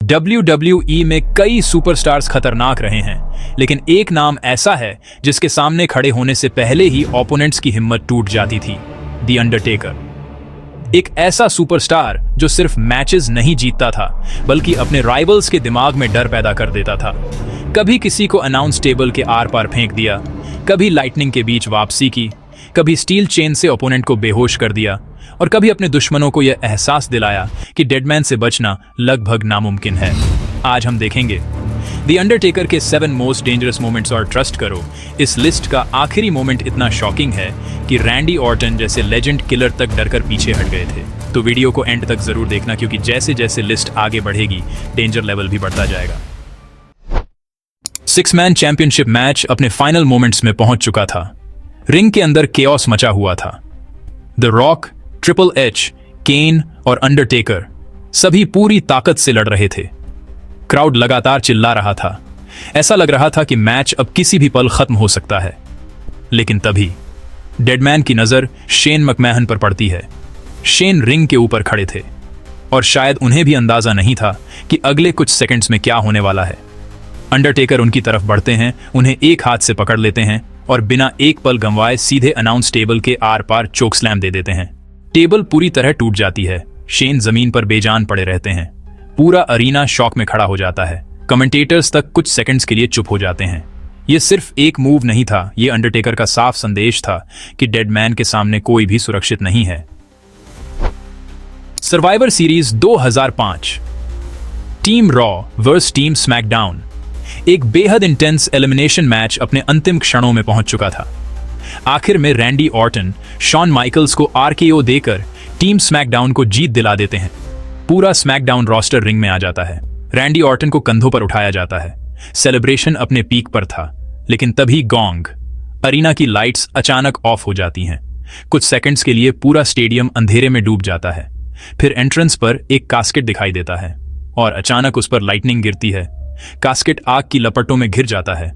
WWE में कई superstars खतरनाक रहे हैं, लेकिन एक नाम ऐसा है जिसके सामने खड़े होने से पहले ही ओपोनेंट्स की हिम्मत टूट जाती थी, द अंडरटेकर। एक ऐसा सुपरस्टार जो सिर्फ मैचेस नहीं जीतता था, बल्कि अपने राइवल्स के दिमाग में डर पैदा कर देता था। कभी किसी को अनाउंस टेबल के आर पार फेंक दिया, कभी लाइटनिंग के बीच वापसी की, कभी स्टील चेन से ओपोनेंट को बेहोश कर दिया, और कभी अपने दुश्मनों को यह एहसास दिलाया कि डेडमैन से बचना लगभग नामुमकिन है। आज हम देखेंगे द अंडरटेकर के 7 मोस्ट डेंजरस मोमेंट्स, और ट्रस्ट करो, इस लिस्ट का आखिरी मोमेंट इतना शॉकिंग है कि रैंडी ऑर्टन जैसे लेजेंड किलर तक डरकर पीछे हट गए थे। तो वीडियो को एंड तक जरूर देखना, क्योंकि जैसे जैसे लिस्ट आगे बढ़ेगी डेंजर लेवल भी बढ़ता जाएगा। 6 मैन चैंपियनशिप मैच अपने फाइनल मोमेंट्स में पहुंच चुका था। रिंग के अंदर केओस मचा हुआ था। द रॉक, ट्रिपल एच, केन और अंडरटेकर सभी पूरी ताकत से लड़ रहे थे। क्राउड लगातार चिल्ला रहा था। ऐसा लग रहा था कि मैच अब किसी भी पल खत्म हो सकता है। लेकिन तभी डेडमैन की नजर शेन मैकमैहन पर पड़ती है। शेन रिंग के ऊपर खड़े थे, और शायद उन्हें भी अंदाजा नहीं था कि अगले कुछ सेकंड्स में क्या होने वाला है। अंडरटेकर उनकी तरफ बढ़ते हैं, उन्हें एक हाथ से पकड़ लेते हैं और बिना एक पल गंवाए सीधे अनाउंस टेबल के आर पार चोक स्लैम दे देते हैं। टेबल पूरी तरह टूट जाती है। शेन जमीन पर बेजान पड़े रहते हैं। पूरा अरीना शॉक में खड़ा हो जाता है। कमेंटेटर्स तक कुछ सेकंड्स के लिए चुप हो जाते हैं। यह सिर्फ एक मूव नहीं था, यह अंडरटेकर का साफ संदेश था कि डेडमैन के सामने कोई भी सुरक्षित नहीं है। Survivor series 2005, team raw versus team SmackDown. एक बेहद इंटेंस एलिमिनेशन मैच अपने अंतिम क्षणों में पहुंच चुका था। आखिर में रैंडी ऑर्टन शॉन माइकल्स को आरकेओ देकर टीम स्मैकडाउन को जीत दिला देते हैं। पूरा स्मैकडाउन रोस्टर रिंग में आ जाता है। रैंडी ऑर्टन को कंधों पर उठाया जाता है। सेलिब्रेशन अपने पीक पर था, लेकिन तभी गोंग, अरीना की लाइट्स अचानक ऑफ हो जाती हैं। कुछ सेकंड्स के लिए पूरा स्टेडियम अंधेरे में डूब जाता है। फिर एंट्रेंस पर एक कास्केट दिखाई देता है, और अचानक उस पर लाइटनिंग गिरती है। कास्केट आग की लपटों में घिर जाता है।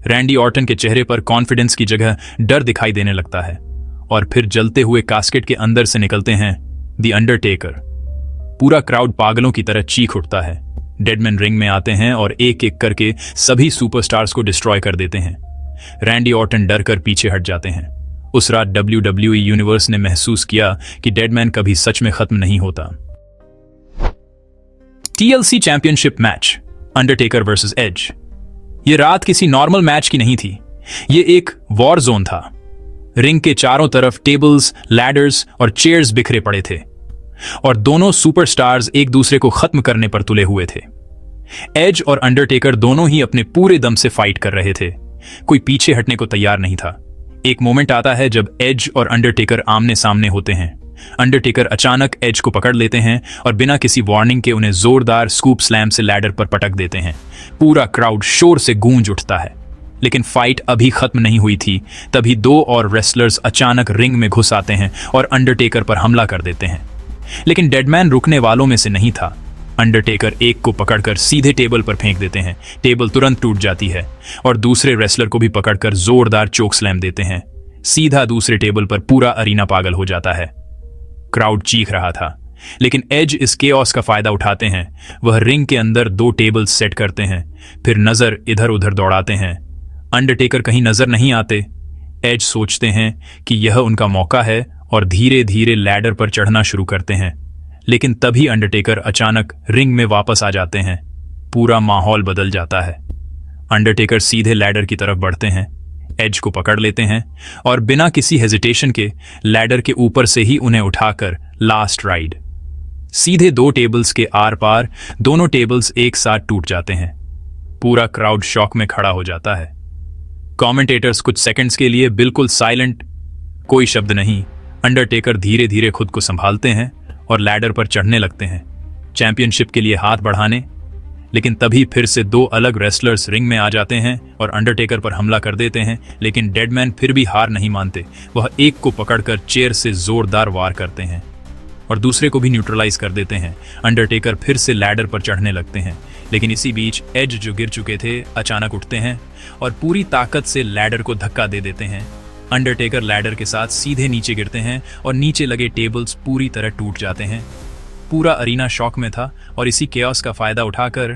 रैंडी ऑर्टन के चेहरे पर कॉन्फिडेंस की जगह डर दिखाई देने लगता है, और फिर जलते हुए कास्केट के अंदर से निकलते हैं द अंडरटेकर। पूरा क्राउड पागलों की तरह चीख उठता है। डेडमैन रिंग में आते हैं और एक एक करके सभी सुपरस्टार्स को डिस्ट्रॉय कर देते हैं। रैंडी ऑर्टन डर कर पीछे हट जाते हैं। उस रात WWE यूनिवर्स ने महसूस किया कि डेडमैन कभी सच में खत्म नहीं होता। TLC championship match, Undertaker versus Edge. यह रात किसी नॉर्मल मैच की नहीं थी। यह एक वॉर जोन था। रिंग के चारों तरफ टेबल्स, लैडर्स और चेयर्स बिखरे पड़े थे, और दोनों सुपरस्टार्स एक दूसरे को खत्म करने पर तुले हुए थे। एज और अंडरटेकर दोनों ही अपने पूरे दम से फाइट कर रहे थे। कोई पीछे हटने को तैयार नहीं था। एक मोमेंट आता है जब एज और अंडरटेकर आमने सामने होते हैं। अंडरटेकर अचानक एज को पकड़ लेते हैं और बिना किसी वार्निंग के उन्हें जोरदार स्कूप स्लैम से लैडर पर पटक देते हैं। पूरा क्राउड शोर से गूंज उठता है। लेकिन फाइट अभी खत्म नहीं हुई थी। तभी 2 और रेसलर्स अचानक रिंग में घुस आते हैं और अंडरटेकर पर हमला कर देते हैं। लेकिन डेडमैन रुकने वालों में से नहीं था। अंडरटेकर एक को पकड़कर सीधे टेबल पर फेंक देते हैं। टेबल तुरंत टूट जाती है, और दूसरे रेसलर को भी पकड़कर जोरदार चोक स्लैम देते हैं। सीधा दूसरे टेबल पर पूरा अरीना पागल हो जाता है। क्राउड चीख रहा था, लेकिन एज इस केओस का फायदा उठाते हैं। वह रिंग के अंदर 2 टेबल सेट करते हैं, फिर नजर इधर उधर दौड़ाते हैं। अंडरटेकर कहीं नजर नहीं आते। एज सोचते हैं कि यह उनका मौका है और धीरे धीरे लैडर पर चढ़ना शुरू करते हैं। लेकिन तभी अंडरटेकर अचानक रिंग में वापस आ जाते हैं। पूरा माहौल बदल जाता है। अंडरटेकर सीधे लैडर की तरफ बढ़ते हैं, एज को पकड़ लेते हैं और बिना किसी हेजिटेशन के लैडर के ऊपर से ही उन्हें उठाकर लास्ट राइड। सीधे 2 टेबल्स के आर पार दोनों टेबल्स एक साथ टूट जाते हैं। पूरा क्राउड शॉक में खड़ा हो जाता है। कमेंटेटर्स कुछ सेकंड्स के लिए बिल्कुल साइलेंट, कोई शब्द नहीं। अंडरटेकर धीरे धीरे खुद को संभालते हैं और लैडर पर चढ़ने लगते हैं, चैंपियनशिप के लिए हाथ बढ़ाने। लेकिन तभी फिर से 2 अलग रेसलर्स रिंग में आ जाते हैं और अंडरटेकर पर हमला कर देते हैं। लेकिन डेडमैन फिर भी हार नहीं मानते। वह एक को पकड़कर चेयर से जोरदार वार करते हैं और दूसरे को भी न्यूट्रलाइज कर देते हैं। अंडरटेकर फिर से लैडर पर चढ़ने लगते हैं, लेकिन इसी बीच एज जो गिर चुके थे अचानक उठते हैं और पूरी ताकत से लैडर को धक्का दे देते हैं। अंडरटेकर लैडर के साथ सीधे नीचे गिरते हैं और नीचे लगे टेबल्स पूरी तरह टूट जाते हैं। पूरा अरीना शॉक में था और इसी केओस का फायदा उठाकर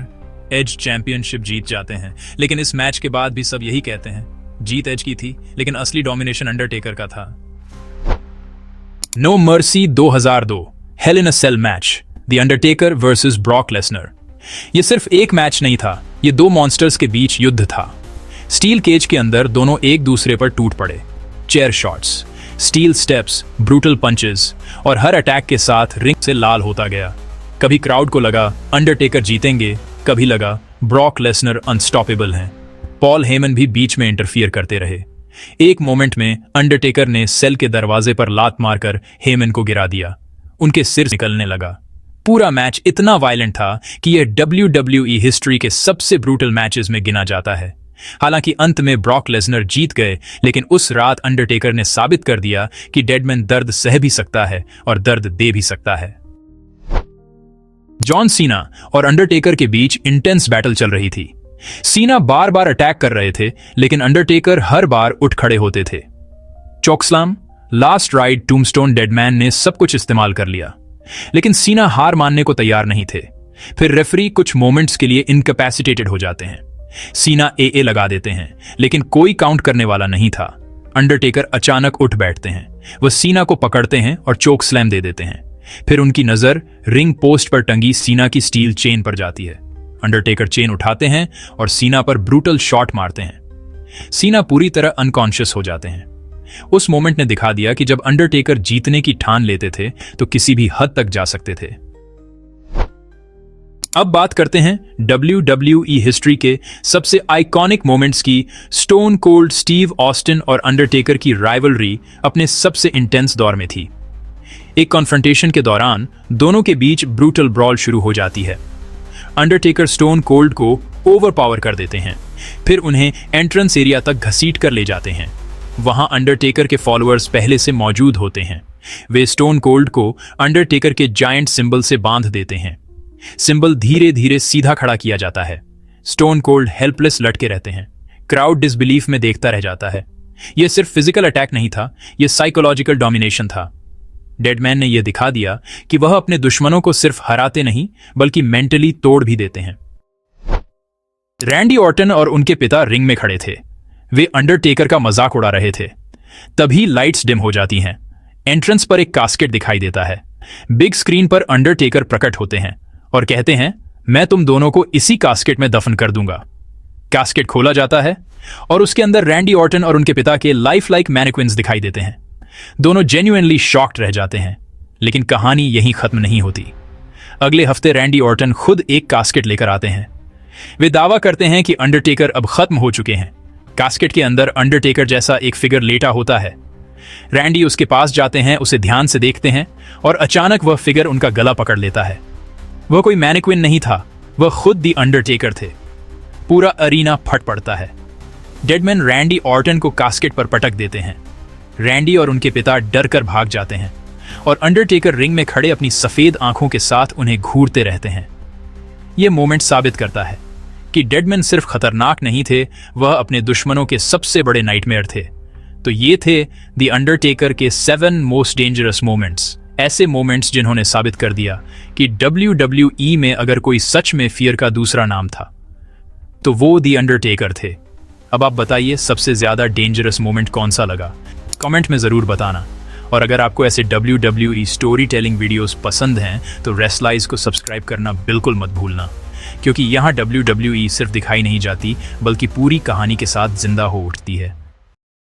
एज चैंपियनशिप जीत जाते हैं। लेकिन इस मैच के बाद भी सब यही कहते हैं, जीत एज की थी, लेकिन असली डोमिनेशन अंडरटेकर का था। No Mercy 2002 Hell in a Cell match, the Undertaker versus Brock Lesnar. यह सिर्फ एक मैच नहीं था, यह दो मॉन्स्टर्स के बीच युद्ध था। स्टील केज के अंदर दोनों एक दूसरे पर टूट पड़े। Chair shots, steel steps, brutal punches और हर अटैक के साथ रिंग से लाल होता गया। कभी क्राउड को लगा अंडरटेकर जीतेंगे, कभी लगा ब्रॉक लेसनर अनस्टॉपेबल हैं। पॉल हेमन भी बीच में इंटरफियर करते रहे। एक मोमेंट में अंडरटेकर ने सेल के दरवाजे पर लात मारकर हेमन को गिरा दिया। उनके सिर निकलने लगा। पूरा मैच इतना वायलेंट था कि यह WWE हिस्ट्री के सबसे ब्रूटल मैचेस में गिना जाता है। हालांकि अंत में ब्रॉक लेसनर जीत गए, लेकिन उस रात अंडरटेकर ने साबित कर दिया कि डेडमैन दर्द सह भी सकता है और दर्द दे भी सकता है। जॉन सीना और अंडरटेकर के बीच इंटेंस बैटल चल रही थी। सीना बार बार अटैक कर रहे थे, लेकिन अंडरटेकर हर बार उठ खड़े होते थे। चोकस्लाम, लास्ट राइड, टूम्बस्टोन, डेडमैन ने सब कुछ इस्तेमाल कर लिया, लेकिन सीना हार मानने को तैयार नहीं थे। फिर रेफरी कुछ मोमेंट्स के लिए इनकैपेसिटेटेड हो जाते हैं। सीना AA लगा देते हैं, लेकिन कोई काउंट करने वाला नहीं था। अंडरटेकर अचानक उठ बैठते हैं। वह सीना को पकड़ते हैं और चोक स्लैम दे देते हैं। फिर उनकी नजर रिंग पोस्ट पर टंगी सीना की स्टील चेन पर जाती है। अंडरटेकर चेन उठाते हैं और सीना पर ब्रूटल शॉट मारते हैं। सीना पूरी तरह अनकॉन्शियस हो जाते हैं। उस मोमेंट ने दिखा दिया कि जब अंडरटेकर जीतने की ठान लेते थे तो किसी भी हद तक जा सकते थे। अब बात करते हैं WWE हिस्ट्री के सबसे आइकॉनिक मोमेंट्स की। स्टोन कोल्ड स्टीव ऑस्टिन और अंडरटेकर की राइवलरी अपने सबसे इंटेंस दौर में थी। एक कॉन्फ्रंटेशन के दौरान दोनों के बीच ब्रूटल ब्रॉल शुरू हो जाती है। अंडरटेकर स्टोन कोल्ड को ओवरपावर कर देते हैं, फिर उन्हें एंट्रेंस एरिया तक घसीट कर ले जाते हैं। वहां अंडरटेकर के फॉलोअर्स पहले से मौजूद होते हैं। वे स्टोन कोल्ड को अंडरटेकर के जायंट सिंबल से बांध देते हैं। सिंबल धीरे धीरे सीधा खड़ा किया जाता है। स्टोन कोल्ड हेल्पलेस लटके रहते हैं। क्राउड डिसबिलीफ में देखता रह जाता है। यह सिर्फ फिजिकल अटैक नहीं था, यह साइकोलॉजिकल डोमिनेशन था। डेडमैन ने यह दिखा दिया कि वह अपने दुश्मनों को सिर्फ हराते नहीं, बल्कि मेंटली तोड़ भी देते हैं। रैंडी ऑर्टन और उनके पिता रिंग में खड़े थे। वे अंडरटेकर का मजाक उड़ा रहे थे। तभी लाइट्स डिम हो जाती हैं। एंट्रेंस पर एक कास्केट दिखाई देता है। बिग स्क्रीन पर अंडरटेकर प्रकट होते हैं और कहते हैं, मैं तुम दोनों को इसी कास्केट में दफन कर दूंगा। कास्केट खोला जाता है और उसके अंदर रैंडी ऑर्टन और उनके पिता के लाइफ लाइक मैनिक्विन्स दिखाई देते हैं। दोनों जेन्युइनली शॉक्ड रह जाते हैं, लेकिन कहानी यहीं खत्म नहीं होती। अगले हफ्ते रैंडी ऑर्टन खुद एक कास्केट लेकर आते हैं। वे दावा करते हैं कि अंडरटेकर अब खत्म हो चुके हैं। कास्केट के अंदर अंडरटेकर जैसा एक फिगर लेटा होता है। रैंडी उसके पास जाते हैं, उसे ध्यान से देखते हैं और अचानक वह फिगर उनका गला पकड़ लेता है। वह कोई मैनिक्विन नहीं था, वह खुद दी अंडरटेकर थे। पूरा अरीना फट पड़ता है। डेडमैन रैंडी ऑर्टन को कास्केट पर पटक देते हैं। रैंडी और उनके पिता डर कर भाग जाते हैं और अंडरटेकर रिंग में खड़े अपनी सफेद आंखों के साथ उन्हें घूरते रहते हैं। यह मोमेंट साबित करता है कि डेडमैन सिर्फ खतरनाक नहीं थे, वह अपने दुश्मनों के सबसे बड़े नाइटमेयर थे। तो ये थे द अंडरटेकर के 7 मोस्ट डेंजरस मोमेंट्स। ऐसे मोमेंट्स जिन्होंने साबित कर दिया कि WWE में अगर कोई सच में फियर का दूसरा नाम था तो वो द अंडरटेकर थे। अब आप बताइए सबसे ज्यादा डेंजरस मोमेंट कौन सा लगा? कमेंट में जरूर बताना। और अगर आपको ऐसे WWE स्टोरी टेलिंग वीडियोस पसंद हैं तो रेसलाइज को सब्सक्राइब करना बिल्कुल मत भूलना, क्योंकि यहाँ WWE सिर्फ दिखाई नहीं जाती बल्कि पूरी कहानी के साथ जिंदा हो उठती है।